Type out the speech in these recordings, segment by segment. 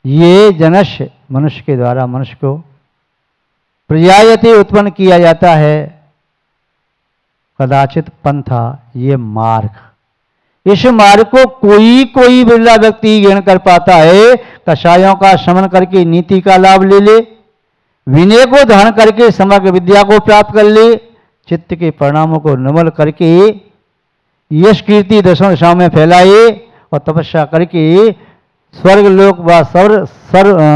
ये जनस्य मनुष्य के द्वारा मनुष्य को प्रजायते उत्पन्न किया जाता है। कदाचित पंथा, ये मार्ग, इस मार्ग को कोई कोई बिरला व्यक्ति ग्रहण कर पाता है। कषायों का शमन करके नीति का लाभ ले ले, विनय को धारण करके समग्र विद्या को प्राप्त कर ले, चित्त के परिणामों को निर्मल करके यश कीर्ति दशों दिशाओं में फैलाए और तपस्या करके स्वर्ग लोक व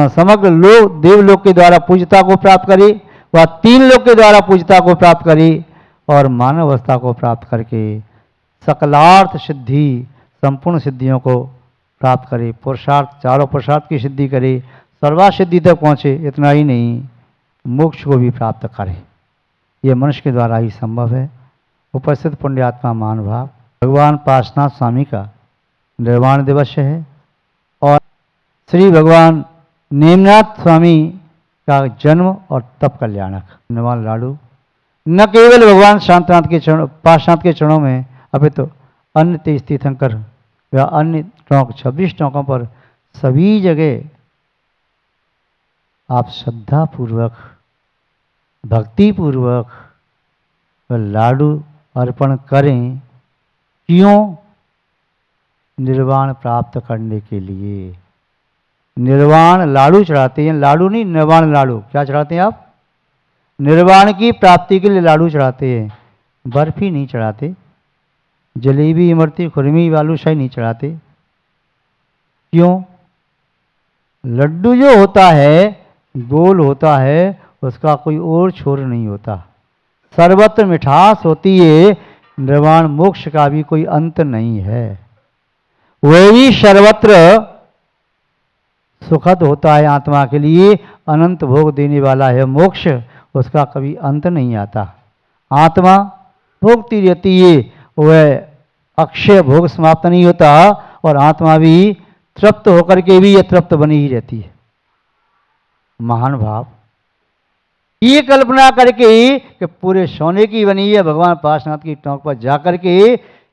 समग्र लोक देवलोक के द्वारा पूजता को प्राप्त करे, वह तीन लोक के द्वारा पूजता को प्राप्त करे और मानव अवस्था को प्राप्त करके सकलार्थ सिद्धि, संपूर्ण सिद्धियों को प्राप्त करे, पुरुषार्थ, चारों पुरुषार्थ की सिद्धि करे, सर्वा सिद्धि तक पहुँचे। इतना ही नहीं, मोक्ष को भी प्राप्त करे। ये मनुष्य के द्वारा ही संभव है। उपस्थित पुण्यात्मा महानुभाव, भगवान पार्श्वनाथ स्वामी का निर्वाण दिवस है और श्री भगवान नेमनाथ स्वामी का जन्म और तप कल्याणक निर्वाण लाडू न केवल भगवान शांतनाथ के चरणों, पार्श्वनाथ के चरणों में, अपितु अन्य 23 तीर्थंकर या अन्य टोंक 26 टोंकों पर सभी जगह आप श्रद्धा पूर्वक, भक्ति पूर्वक लाडू अर्पण करें। क्यों? निर्वाण प्राप्त करने के लिए। निर्वाण लाडू चढ़ाते हैं, लाडू नहीं, निर्वाण लाडू। क्या चढ़ाते हैं आप? निर्वाण की प्राप्ति के लिए लाडू चढ़ाते हैं, बर्फी नहीं चढ़ाते, जलेबी, इमरती, खुरमी, बालूशाही नहीं चढ़ाते। क्यों? लड्डू जो होता है, गोल होता है, उसका कोई और छोर नहीं होता, सर्वत्र मिठास होती है। निर्वाण मोक्ष का भी कोई अंत नहीं है, वह भी सर्वत्र सुखद होता है आत्मा के लिए, अनंत भोग देने वाला है मोक्ष, उसका कभी अंत नहीं आता। आत्मा भोगती रहती है, वह अक्षय भोग समाप्त नहीं होता और आत्मा भी तृप्त होकर के भी अतृप्त बनी ही रहती है। महान भाव, ये कल्पना करके कि पूरे सोने की बनी है, भगवान पार्श्वनाथ की टोंक पर जाकर के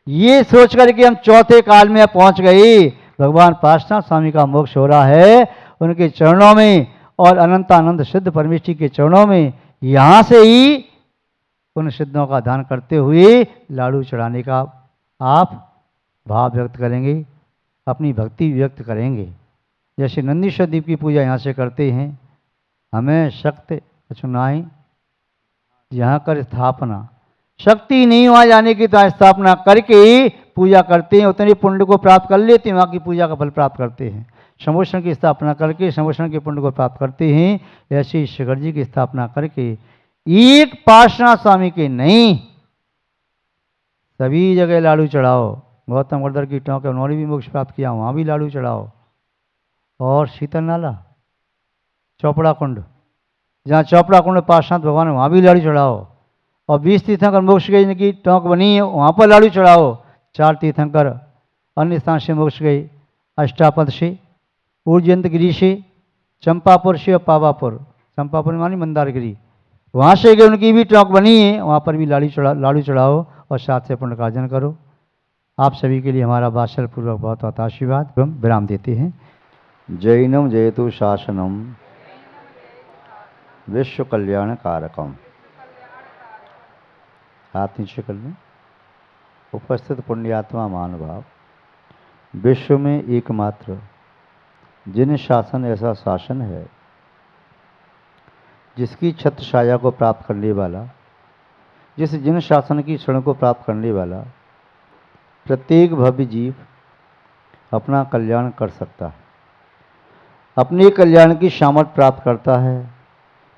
ये सोच करके हम चौथे काल में पहुंच गए, भगवान पार्श्वनाथ स्वामी का मोक्ष हो रहा है उनके चरणों में और अनंतानंद सिद्ध परमेश्वर के चरणों में। यहाँ से ही उन सिद्धों का दान करते हुए लाडू चढ़ाने का आप भाव व्यक्त करेंगे, अपनी भक्ति व्यक्त करेंगे। जैसे नंदीश्वर दीप की पूजा यहाँ से करते हैं, हमें शक्ति चुनाई यहाँ कर स्थापना, शक्ति नहीं वहाँ जाने की तो स्थापना करके पूजा करते हैं, उतने पुण्य को प्राप्त कर लेते हैं, वहाँ की पूजा का फल प्राप्त करते हैं। शंभूषण की स्थापना करके शंभूषण के पुण्य को प्राप्त करते हैं। ऐसे शिखर जी की स्थापना करके एक पार्श्वनाथ स्वामी के नहीं, सभी जगह लाडू चढ़ाओ। गौतम गर्दर की टोंक उन्होंने भी मोक्ष प्राप्त किया, वहाँ भी लाडू चढ़ाओ। और शीतल नाला, चौपड़ा कुंड, जहाँ चौपड़ा कुंड पार्श्वनाथ भगवान है, वहाँ भी लाडू चढ़ाओ। और 20 तीर्थंकर मोक्ष गए जिनकी टोंक बनी है, वहाँ पर लाडू चढ़ाओ। 4 तीर्थंकर अन्य स्थान से मोक्ष गए, अष्टापद से, ऊर्जयंतगिरी से, चंपापुर से और पावापुर, चंपापुर मानी मंदारगिरी, वहाँ से गए, उनकी भी टोंक बनी है, वहाँ पर भी लाडू चढ़ाओ और साथ से पुण्य का अर्जन करो। आप सभी के लिए हमारा वात्सल पूर्वक बहुत बहुत आशीर्वाद। हम विराम देते हैं। जैनम जयतु शासनम विश्व कल्याण कारकम। हाथ नीचे कर लें। उपस्थित पुण्यात्मा महानुभाव, विश्व में एकमात्र जिन शासन ऐसा शासन है जिसकी छत्र छाया को प्राप्त करने वाला, जिस जिन शासन की क्षण को प्राप्त करने वाला प्रत्येक भव्य जीव अपना कल्याण कर सकता है, अपने कल्याण की सामर्थ्य प्राप्त करता है।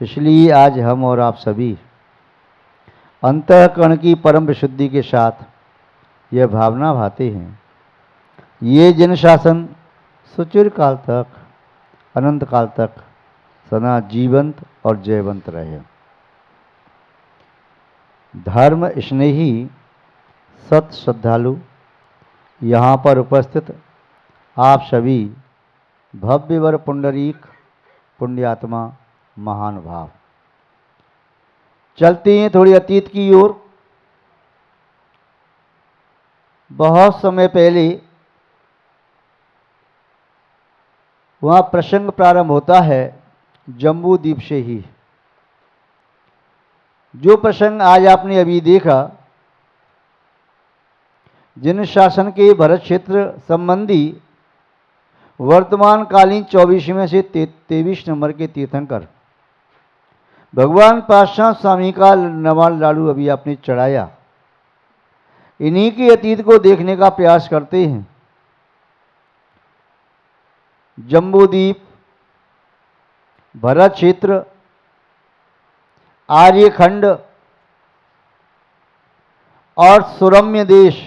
इसलिए आज हम और आप सभी अंतःकरण की परम विशुद्धि के साथ यह भावना भाते हैं, ये जन शासन सुचिर काल तक, अनंत काल तक सदा जीवंत और जयवंत रहे। धर्म स्नेही सत श्रद्धालु यहाँ पर उपस्थित आप सभी भव्यवर पुंडरीक पुण्यात्मा महानुभाव, चलते हैं थोड़ी अतीत की ओर। बहुत समय पहले वहाँ प्रसंग प्रारंभ होता है जम्बू द्वीप से ही। जो प्रसंग आज आपने अभी देखा, जिन शासन के भरत क्षेत्र संबंधी वर्तमान कालीन 24 में से 23 नंबर के तीर्थंकर भगवान पातशाह स्वामी का नवाल लाडू अभी आपने चढ़ाया, इन्हीं के अतीत को देखने का प्रयास करते हैं। जम्बूद्वीप, भरत क्षेत्र, आर्यखंड और सुरम्य देश,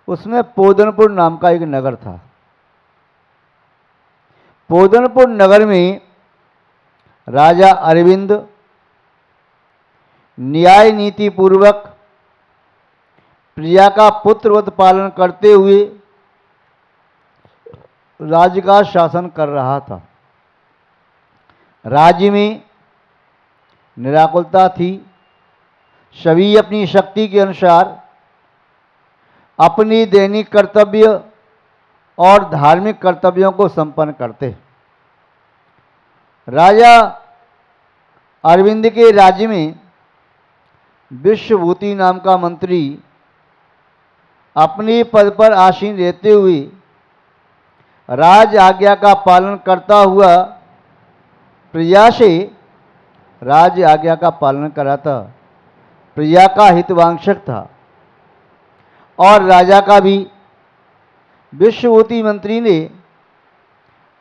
उसमें पोदनपुर नाम का एक नगर था। पोदनपुर नगर में राजा अरविंद न्याय नीति पूर्वक प्रजा का पुत्रवत पालन करते हुए राज्य का शासन कर रहा था। राज्य में निराकुलता थी। सभी अपनी शक्ति के अनुसार अपनी दैनिक कर्तव्य और धार्मिक कर्तव्यों को संपन्न करते। राजा अरविंद के राज्य में विश्वभूति नाम का मंत्री अपने पद पर आसीन रहते हुए राज आज्ञा का पालन करता हुआ प्रजा से राज आज्ञा का पालन कराता, प्रजा का हितवांक्षक था। और राजा का भी विश्वभूति मंत्री ने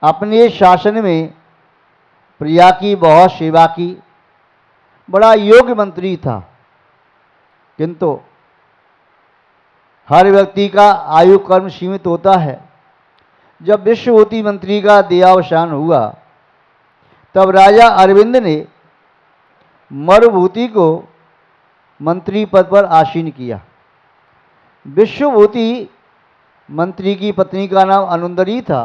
अपने शासन में प्रजा की बहुत सेवा की, बड़ा योग्य मंत्री था। किंतु हर व्यक्ति का आयु कर्म सीमित होता है। जब विश्वभूति मंत्री का देहावसान हुआ, तब राजा अरविंद ने मरुभूति को मंत्री पद पर आसीन किया। विश्वभूति मंत्री की पत्नी का नाम अनुंदरी था।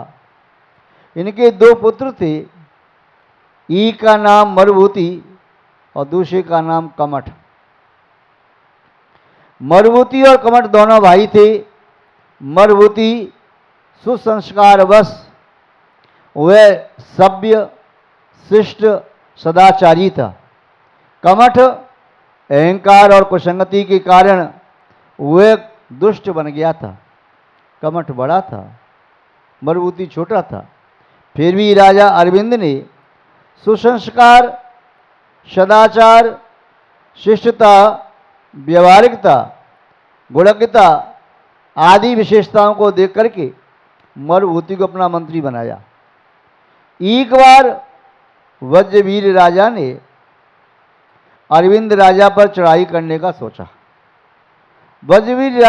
इनके दो पुत्र थे, एक का नाम मरुभूति और दूसरे का नाम कमठ। मरुभूति और कमठ दोनों भाई थे। मरुभूति सुसंस्कारवश वह सभ्य, शिष्ट, सदाचारी था। कमठ अहंकार और कुसंगति के कारण वह दुष्ट बन गया था। कमठ बड़ा था, मरुभूति छोटा था। फिर भी राजा अरविंद ने सुसंस्कार, सदाचार, शिष्टता, व्यवहारिकता, गुणज्ञता आदि विशेषताओं को देख करके मरुभूति को अपना मंत्री बनाया। एक बार वज्रवीर राजा ने अरविंद राजा पर चढ़ाई करने का सोचा। वज्रवीर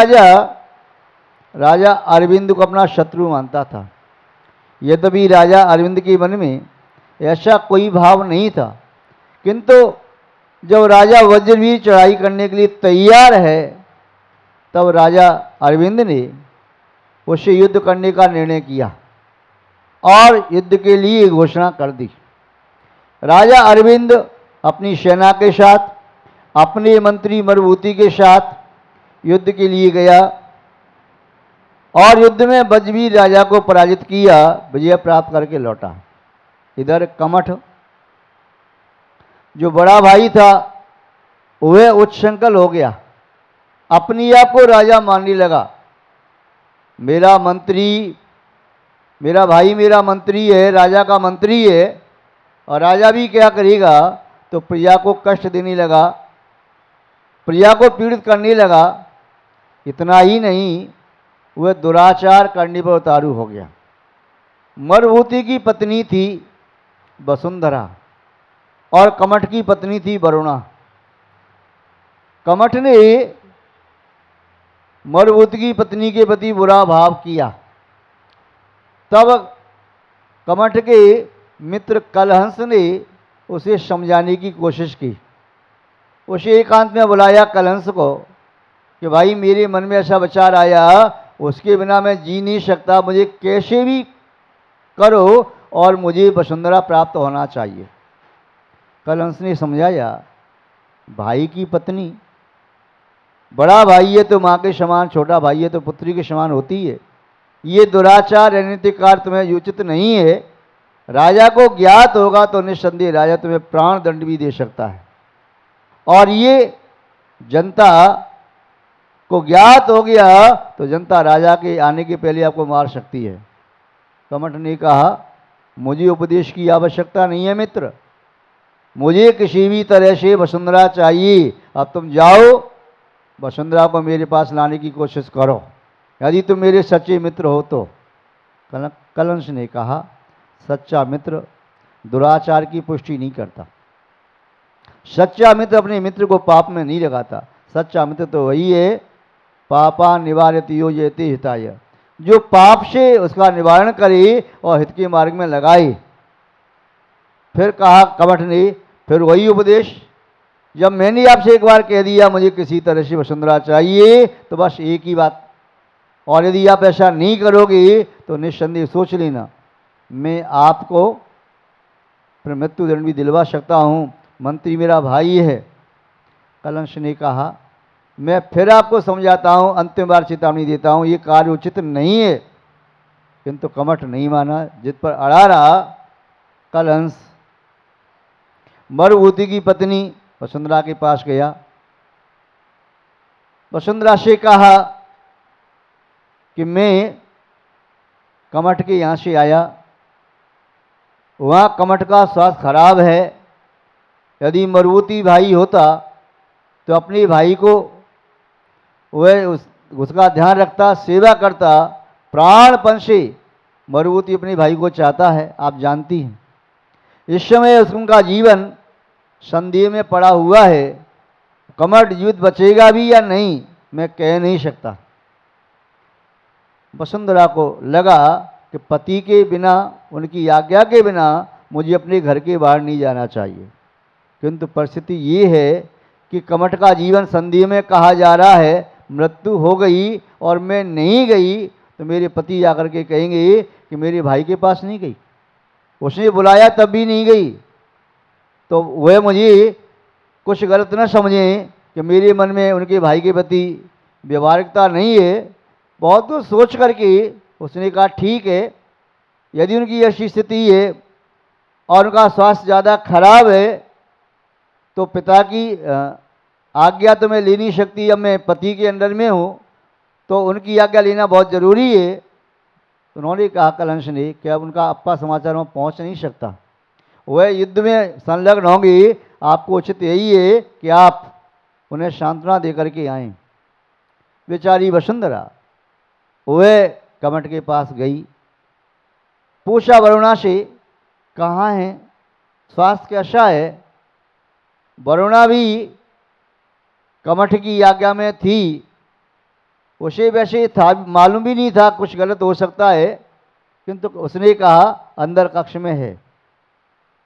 राजा अरविंद को अपना शत्रु मानता था। यद्यपि राजा अरविंद के मन में ऐसा कोई भाव नहीं था, किंतु जब राजा वज्रवीर चढ़ाई करने के लिए तैयार है, तब राजा अरविंद ने उससे युद्ध करने का निर्णय किया और युद्ध के लिए घोषणा कर दी। राजा अरविंद अपनी सेना के साथ, अपने मंत्री मरुभूति के साथ युद्ध के लिए गया और युद्ध में वज्रवीर राजा को पराजित किया, विजय प्राप्त करके लौटा। इधर कमठ जो बड़ा भाई था, वह उच्छृंखल हो गया, अपनी आप को राजा मानने लगा। मेरा मंत्री, मेरा भाई मेरा मंत्री है, राजा का मंत्री है, और राजा भी क्या करेगा, तो प्रजा को कष्ट देने लगा, प्रजा को पीड़ित करने लगा। इतना ही नहीं, वह दुराचार करने पर उतारू हो गया। मरुभूति की पत्नी थी वसुंधरा और कमठ की पत्नी थी वरुणा। कमठ ने मरुभूति की पत्नी के प्रति बुरा भाव किया। तब कमठ के मित्र कलहंस ने उसे समझाने की कोशिश की। उसे एकांत में बुलाया कलहंस को कि भाई मेरे मन में ऐसा विचार आया, उसके बिना मैं जी नहीं सकता, मुझे कैसे भी करो और मुझे वसुंधरा प्राप्त होना चाहिए। कलहंस ने समझाया, भाई की पत्नी, बड़ा भाई है तो माँ के समान, छोटा भाई है तो पुत्री के समान होती है। ये दुराचार रणनीतिक कार्य तुम्हें उचित नहीं है। राजा को ज्ञात होगा तो निस्संदेह राजा तुम्हें प्राण दंड भी दे सकता है, और ये जनता को ज्ञात हो गया तो जनता राजा के आने के पहले आपको मार सकती है। कमठ ने कहा, मुझे उपदेश की आवश्यकता नहीं है मित्र, मुझे किसी भी तरह से वसुंधरा चाहिए। अब तुम जाओ, वसुंधरा को मेरे पास लाने की कोशिश करो, यदि तुम मेरे सच्चे मित्र हो तो। कलंश ने कहा, सच्चा मित्र दुराचार की पुष्टि नहीं करता, सच्चा मित्र अपने मित्र को पाप में नहीं लगाता। सच्चा मित्र तो वही है, पापा निवारित योजयते हिताय, जो पाप से उसका निवारण करे और हित के मार्ग में लगाए। फिर कहा कमठ ने, फिर वही उपदेश, जब मैंने आपसे एक बार कह दिया मुझे किसी तरह से वसुंधरा चाहिए तो बस एक ही बात, और यदि आप ऐसा नहीं करोगे तो निस्संदेह सोच लेना मैं आपको फिर मृत्युदंड भी दिलवा सकता हूँ, मंत्री मेरा भाई है। कलंश ने कहा, मैं फिर आपको समझाता हूँ, अंतिम बार चेतावनी देता हूँ, ये कार्य उचित नहीं है। किंतु कमठ नहीं माना, जिद पर अड़ा रहा। कलंश मरुभूति की पत्नी वसुंधरा के पास गया, वसुंधरा से कहा कि मैं कमठ के यहाँ से आया, वहाँ कमठ का स्वास्थ्य खराब है, यदि मरुभूति भाई होता तो अपने भाई को वह उसका ध्यान रखता, सेवा करता, प्राणपण से मरुभूति अपने भाई को चाहता है, आप जानती हैं। इस समय उनका जीवन संदेह में पड़ा हुआ है, कमठ जीवित बचेगा भी या नहीं मैं कह नहीं सकता। वसुंधरा को लगा कि पति के बिना, उनकी आज्ञा के बिना मुझे अपने घर के बाहर नहीं जाना चाहिए, किंतु परिस्थिति ये है कि कमठ का जीवन संदेह में कहा जा रहा है, मृत्यु हो गई और मैं नहीं गई तो मेरे पति आकर के कहेंगे कि मेरे भाई के पास नहीं गई, उसने बुलाया तब भी नहीं गई, तो वह मुझे कुछ गलत न समझें कि मेरे मन में उनके भाई के प्रति व्यवहारिकता नहीं है। बहुत कुछ सोच करके उसने कहा, ठीक है, यदि उनकी ऐसी स्थिति है और उनका स्वास्थ्य ज़्यादा खराब है तो पिता की आज्ञा तो मैं ले नहीं सकती, अब मैं पति के अंडर में हूँ तो उनकी आज्ञा लेना बहुत ज़रूरी है। उन्होंने कहा कलंश ने कि अब उनका अप्पा समाचार में पहुँच नहीं सकता, वह युद्ध में संलग्न होंगे, आपको उचित यही है कि आप उन्हें सांत्वना दे करके आएँ। बेचारी वसुंधरा वह कमठ के पास गई, पूछा वरुणा से, कहाँ है, स्वास्थ्य कैसा है। वरुणा भी कमठ की आज्ञा में थी, उसे वैसे था मालूम भी नहीं था कुछ गलत हो सकता है, किंतु उसने कहा अंदर कक्ष में है।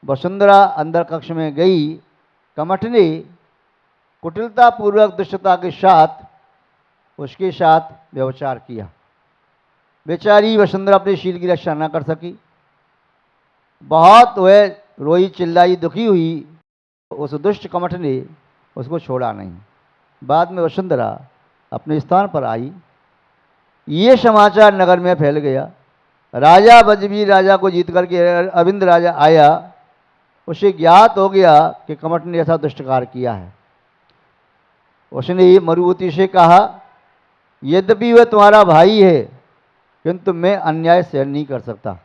वसुंधरा अंदर कक्ष में गई, कमठ ने कुटिलतापूर्वक दुष्टता के साथ उसके साथ व्यवचार किया। बेचारी वसुंधरा अपने शील की रक्षा न कर सकी, बहुत वह रोई चिल्लाई दुखी हुई। उस दुष्ट कमठ ने उसको छोड़ा नहीं। बाद में वसुंधरा अपने स्थान पर आई, ये समाचार नगर में फैल गया। राजा बजबीर राजा को जीत करके अविंद राजा आया, उसे ज्ञात हो गया कि कमठ ने ऐसा दुष्ट कार्य किया है। उसने मरुभूति से कहा, यद्यपि वह तुम्हारा भाई है किंतु मैं अन्याय सहन नहीं कर सकता,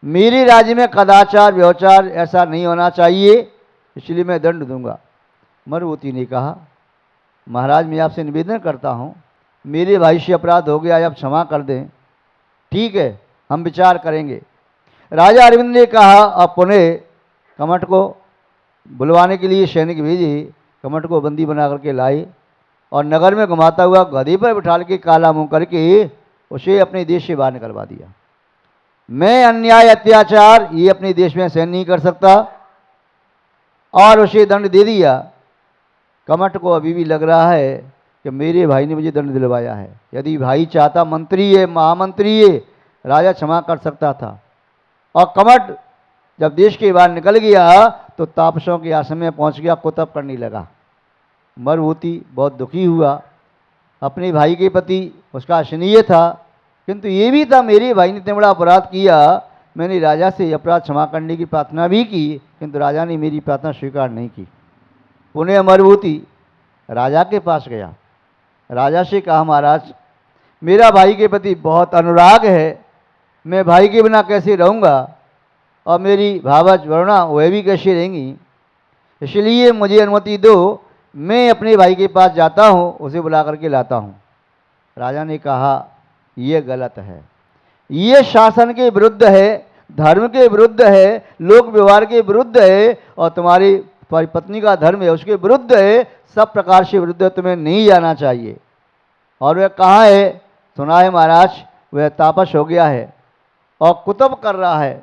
मेरे राज्य में कदाचार व्यवचार ऐसा नहीं होना चाहिए, इसलिए मैं दंड दूंगा। मरुभूति ने कहा, महाराज मैं आपसे निवेदन करता हूँ, मेरे भाई से अपराध हो गया, आप क्षमा कर दें। ठीक है, हम विचार करेंगे। राजा अरविंद ने कहा, अब पुनः कमठ को बुलवाने के लिए सैनिक भेजे, कमठ को बंदी बना करके लाए और नगर में घुमाता हुआ गधे पर बिठा के काला मुंह करके उसे अपने देश से बाहर निकलवा दिया। मैं अन्याय अत्याचार ये अपने देश में सहन नहीं कर सकता और उसे दंड दे दिया। कमठ को अभी भी लग रहा है कि मेरे भाई ने मुझे दंड दिलवाया है, यदि भाई चाहता, मंत्री है, महामंत्री है, राजा क्षमा कर सकता था। और कमठ जब देश के बाहर निकल गया तो तापसों के आश्रम में पहुंच गया, कुतब करने लगा। मरुभूति बहुत दुखी हुआ, अपने भाई के प्रति उसका स्नेह था, किंतु ये भी था, मेरे भाई ने इतना बड़ा अपराध किया, मैंने राजा से अपराध क्षमा करने की प्रार्थना भी की, किंतु राजा ने मेरी प्रार्थना स्वीकार नहीं की। पुनः मरुभूति राजा के पास गया, राजा से कहा, महाराज मेरा भाई के प्रति बहुत अनुराग है, मैं भाई के बिना कैसे रहूँगा, और मेरी भावज वरुणा वह भी कैसे रहेंगी, इसलिए मुझे अनुमति दो, मैं अपने भाई के पास जाता हूँ, उसे बुला करके लाता हूँ। राजा ने कहा, यह गलत है, ये शासन के विरुद्ध है, धर्म के विरुद्ध है, लोक व्यवहार के विरुद्ध है, और तुम्हारी पत्नी का धर्म है उसके विरुद्ध है, सब प्रकार से विरुद्ध है, तुम्हें नहीं जाना चाहिए। और वह कहाँ है? सुना है महाराज, वह तापस हो गया है और कुतब कर रहा है,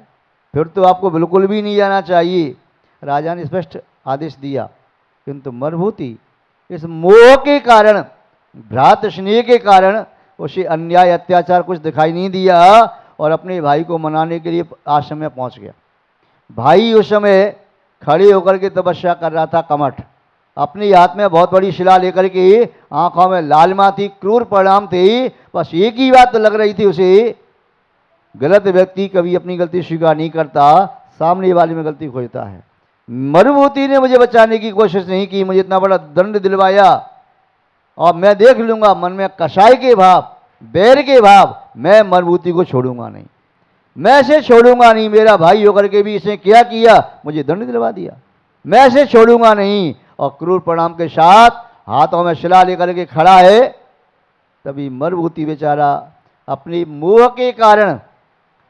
फिर तो आपको बिल्कुल भी नहीं जाना चाहिए। राजा ने स्पष्ट आदेश दिया, किंतु मरुभूति इस मोह के कारण, भ्रात स्नेह के कारण उसे अन्याय अत्याचार कुछ दिखाई नहीं दिया और अपने भाई को मनाने के लिए आश्रम में पहुंच गया। भाई उस समय खड़े होकर के तपस्या कर रहा था, कमठ अपने हाथ में बहुत बड़ी शिला लेकर के, आंखों में लालिमा थी, क्रूर परिणाम थे, बस एक ही बात लग रही थी उसे, गलत व्यक्ति कभी अपनी गलती स्वीकार नहीं करता, सामने वाले में गलती खोजता है। मरुभूति ने मुझे बचाने की कोशिश नहीं की, मुझे इतना बड़ा दंड दिलवाया, और मैं देख लूंगा, मन में कसाई के भाव, बैर के भाव, मैं मरुभूति को छोड़ूंगा नहीं, मैं इसे छोड़ूंगा नहीं, मेरा भाई होकर के भी इसने क्या किया, मुझे दंड दिलवा दिया, मैं इसे छोड़ूंगा नहीं। और क्रूर परिणाम के साथ हाथों में शिला लेकर के खड़ा है। तभी मरुभूति बेचारा अपनी मोह के कारण,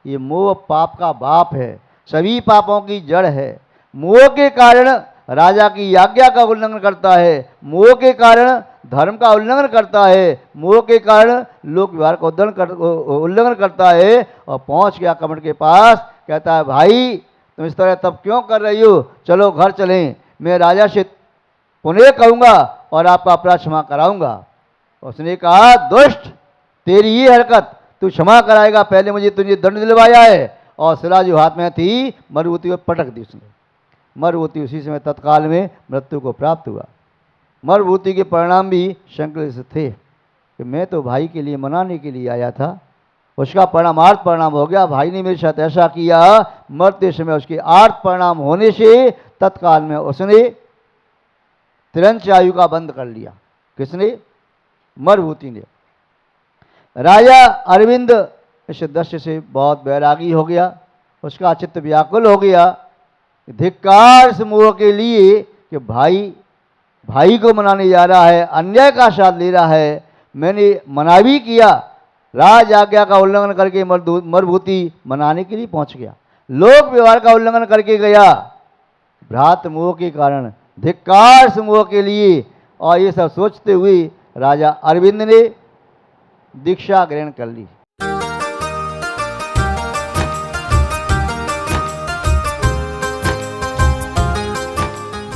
ये मोह पाप का बाप है, सभी पापों की जड़ है, मोह के कारण राजा की आज्ञा का उल्लंघन करता है, मोह के कारण धर्म का उल्लंघन करता है, मोह के कारण लोक व्यवहार का उल्लंघन करता है। और पहुंच गया कमठ के पास, कहता है, भाई तुम इस तरह तब क्यों कर रही हो, चलो घर चलें, मैं राजा से पुनः कहूँगा और आपका अपराध क्षमा कराऊंगा। उसने कहा, दुष्ट, तेरी ये हरकत तू क्षमा कराएगा, पहले मुझे तुझे दंड दिलवाया है। और शिला जो हाथ में थी मरुभूति को पटक दी उसने। मरुभूति उसी समय तत्काल में मृत्यु को प्राप्त हुआ। मरुभूति के परिणाम भी शंकर से थे कि मैं तो भाई के लिए मनाने के लिए आया था, उसका परिणाम आर्थ परिणाम हो गया, भाई ने मेरे साथ ऐसा किया, मरते समय उसके आर्थ परिणाम होने से तत्काल में उसने तिरंच आयु का बंद कर लिया। किसने? मरुभूति ने। राजा अरविंद इस दृश्य से बहुत बैरागी हो गया, उसका चित्त व्याकुल हो गया। धिक्कार इस मोह के लिए कि भाई को मनाने जा रहा है, अन्याय का साथ ले रहा है, मैंने मना भी किया, राज आज्ञा का उल्लंघन करके मरुभूति मनाने के लिए पहुंच गया, लोक व्यवहार का उल्लंघन करके गया, भ्रात मोह के कारण, धिक्कार मोह के लिए। और ये सब सोचते हुए राजा अरविंद ने दीक्षा ग्रहण कर ली।